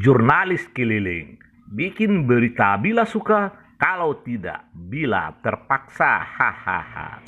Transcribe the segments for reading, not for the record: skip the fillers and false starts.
Jurnalis keliling, bikin berita bila suka, kalau tidak bila terpaksa. Hahaha.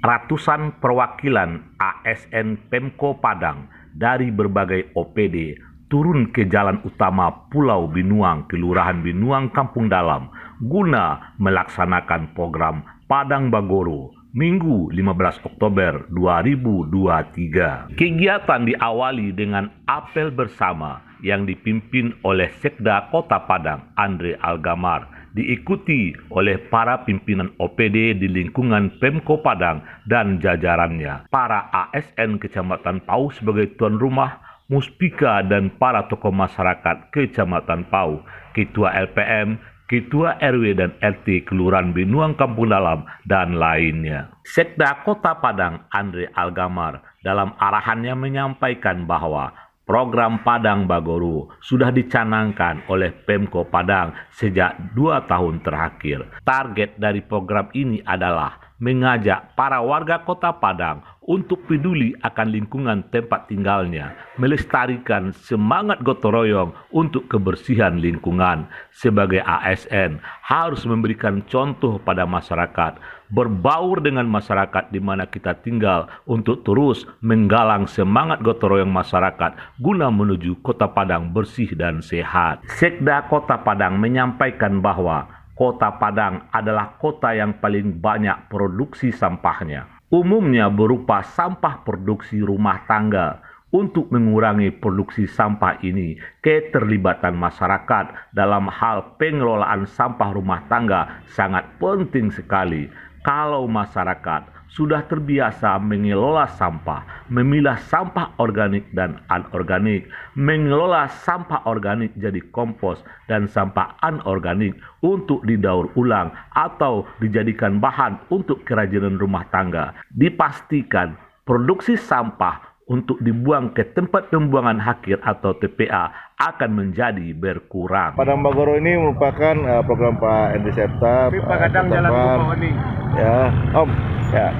Ratusan perwakilan ASN Pemko Padang dari berbagai OPD turun ke jalan utama Pulau Binuang, Kelurahan Binuang, Kampung Dalam, guna melaksanakan program Padang Bagoro Minggu 15 Oktober 2023. Kegiatan diawali dengan apel bersama yang dipimpin oleh Sekda Kota Padang, Andre Algamar, diikuti oleh para pimpinan OPD di lingkungan Pemko Padang dan jajarannya, para ASN Kecamatan Pau sebagai tuan rumah, Muspika dan para tokoh masyarakat Kecamatan Pau, Ketua LPM, Ketua RW dan RT Kelurahan Binuang Kampung Dalam, dan lainnya. Sekda Kota Padang Andre Algamar dalam arahannya menyampaikan bahwa program Padang Bagoro sudah dicanangkan oleh Pemko Padang sejak 2 tahun terakhir. Target dari program ini adalah mengajak para warga Kota Padang untuk peduli akan lingkungan tempat tinggalnya, melestarikan semangat gotong royong untuk kebersihan lingkungan. Sebagai ASN harus memberikan contoh pada masyarakat, berbaur dengan masyarakat di mana kita tinggal untuk terus menggalang semangat gotong royong masyarakat guna menuju Kota Padang bersih dan sehat. Sekda Kota Padang menyampaikan bahwa Kota Padang adalah kota yang paling banyak produksi sampahnya. Umumnya berupa sampah produksi rumah tangga. Untuk mengurangi produksi sampah ini, keterlibatan masyarakat dalam hal pengelolaan sampah rumah tangga sangat penting sekali. Kalau masyarakat sudah terbiasa mengelola sampah, memilah sampah organik dan anorganik, mengelola sampah organik jadi kompos dan sampah anorganik untuk didaur ulang atau dijadikan bahan untuk kerajinan rumah tangga, dipastikan produksi sampah untuk dibuang ke tempat pembuangan akhir atau TPA akan menjadi berkurang. Padang Bagoro ini merupakan program Pak Henry Septa, Pak Kadang Jalan Bawah ini. Ya, Om. Ya,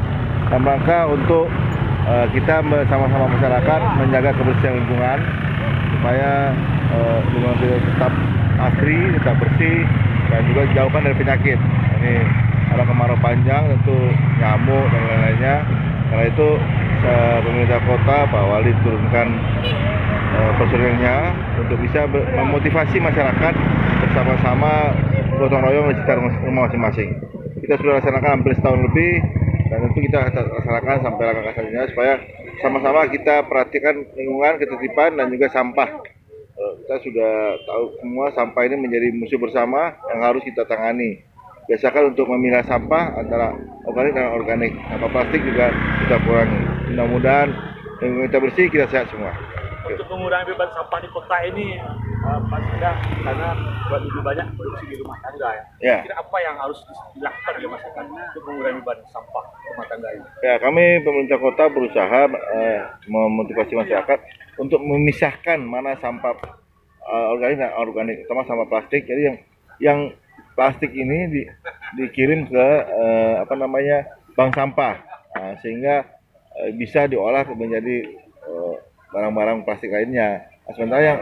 dalam rangka untuk kita bersama-sama masyarakat menjaga kebersihan lingkungan supaya lingkungan kita tetap asri, tetap bersih dan juga dijauhkan dari penyakit. Ini ada kemarau panjang, tentu nyamuk dan lain-lainnya. Karena itu pemerintah kota, Pak Wali turunkan personilnya untuk bisa memotivasi masyarakat bersama-sama gotong royong di sekitar rumah masing-masing. Kita sudah laksanakan hampir setahun lebih dan tentu kita laksanakan sampai langkah selanjutnya supaya sama-sama kita perhatikan lingkungan, ketertiban dan juga sampah. Kita sudah tahu semua sampah ini menjadi musuh bersama yang harus kita tangani. Biasakan untuk memilah sampah antara organik dan anorganik. Sampah plastik juga kita kurangi. Mudah-mudahan lingkungan kita bersih, kita sehat semua. Untuk mengurangi beban sampah di kota ini, Pak Sekda, karena lebih banyak produksi di rumah tangga ya. Kira apa yang harus dilakukan oleh masyarakat untuk mengurangi beban sampah rumah tangga ini? Ya, kami pemerintah kota berusaha memotivasi masyarakat untuk memisahkan mana sampah organik dan anorganik, terutama sampah plastik. Jadi yang plastik ini dikirim ke bank sampah, sehingga bisa diolah menjadi barang-barang plastik lainnya. Sementara yang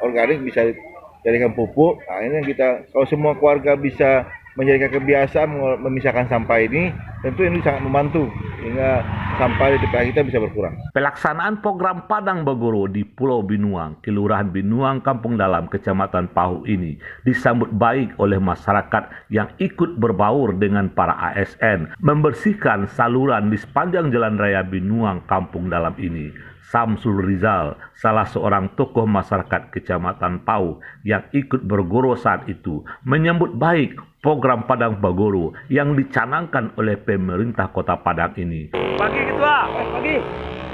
organik bisa dijadikan pupuk. Nah, ini yang kita, kalau semua keluarga bisa menjadikan kebiasaan memisahkan sampah ini, tentu ini sangat membantu sehingga sampah di TPA kita bisa berkurang. Pelaksanaan program Padang Bagoro di Pulau Binuang, Kelurahan Binuang, Kampung Dalam, Kecamatan Pau ini disambut baik oleh masyarakat yang ikut berbaur dengan para ASN membersihkan saluran di sepanjang Jalan Raya Binuang, Kampung Dalam ini. Samsul Rizal, salah seorang tokoh masyarakat Kecamatan Pau yang ikut bergoro saat itu, menyambut baik program Padang Bagoro yang dicanangkan oleh pemerintah Kota Padang ini. Pagi Ketua. Pagi,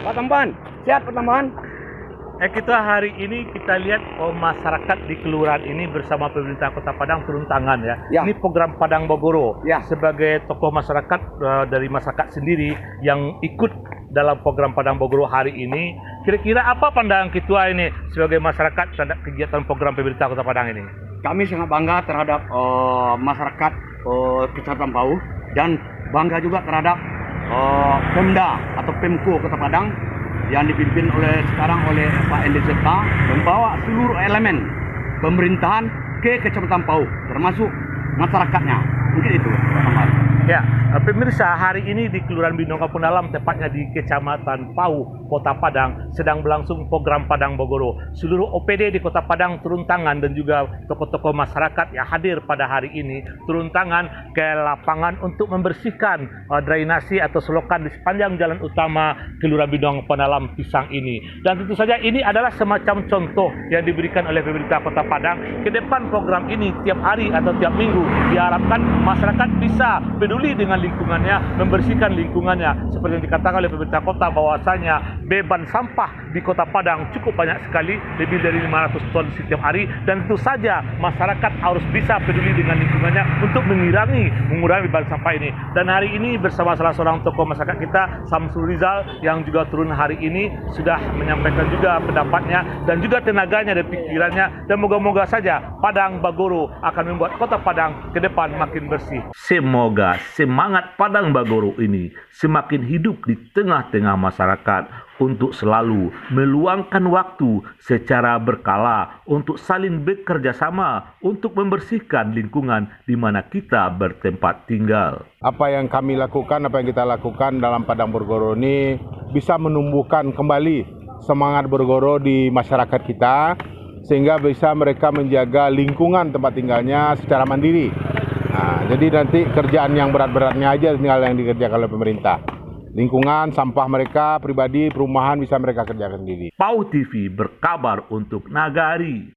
Pak Tamban. Sehat Pak Tamban? Ketua, hari ini kita lihat masyarakat di kelurahan ini bersama pemerintah Kota Padang turun tangan ya. Ini program Padang Bagoro. Sebagai tokoh masyarakat dari masyarakat sendiri yang ikut dalam program Padang Bagoro hari ini, kira-kira apa pandangan Ketua ini sebagai masyarakat terhadap kegiatan program pemerintah Kota Padang ini? Kami sangat bangga terhadap masyarakat Kecamatan Pau dan bangga juga terhadap Pemda atau Pemko Kota Padang yang dipimpin sekarang oleh Pak Endi Septa membawa seluruh elemen pemerintahan ke Kecamatan Pau, termasuk masyarakatnya. Mungkin itu. Ya, pemirsa, hari ini di Kelurahan Binong Kampung Dalam, tepatnya di Kecamatan Pau, Kota Padang, sedang berlangsung program Padang Bogoro. Seluruh OPD di Kota Padang turun tangan dan juga tokoh-tokoh masyarakat yang hadir pada hari ini turun tangan ke lapangan untuk membersihkan drainasi atau selokan di sepanjang jalan utama Kelurahan Binong Kampung Dalam Pisang ini. Dan tentu saja ini adalah semacam contoh yang diberikan oleh pemerintah Kota Padang. Ke depan program ini tiap hari atau tiap minggu diharapkan masyarakat bisa peduli dengan lingkungannya, membersihkan lingkungannya. Seperti yang dikatakan oleh pemerintah kota bahwasanya beban sampah di Kota Padang cukup banyak sekali, lebih dari 500 ton setiap hari, dan tentu saja masyarakat harus bisa peduli dengan lingkungannya untuk mengurangi beban sampah ini. Dan hari ini bersama salah seorang tokoh masyarakat kita, Samsul Rizal, yang juga turun hari ini, sudah menyampaikan juga pendapatnya dan juga tenaganya dan pikirannya, dan moga-moga saja Padang Bagoro akan membuat Kota Padang ke depan makin bersih. Semoga semangat Padang Bagoro ini semakin hidup di tengah-tengah masyarakat untuk selalu meluangkan waktu secara berkala untuk saling bekerja sama untuk membersihkan lingkungan di mana kita bertempat tinggal. Apa yang kami lakukan, apa yang kita lakukan dalam Padang Bagoro ini bisa menumbuhkan kembali semangat bergoro di masyarakat kita, sehingga bisa mereka menjaga lingkungan tempat tinggalnya secara mandiri. Nah, jadi nanti kerjaan yang berat-beratnya aja tinggal yang dikerjakan oleh pemerintah. Lingkungan, sampah mereka, pribadi, perumahan bisa mereka kerjakan sendiri. Pau TV berkabar untuk Nagari.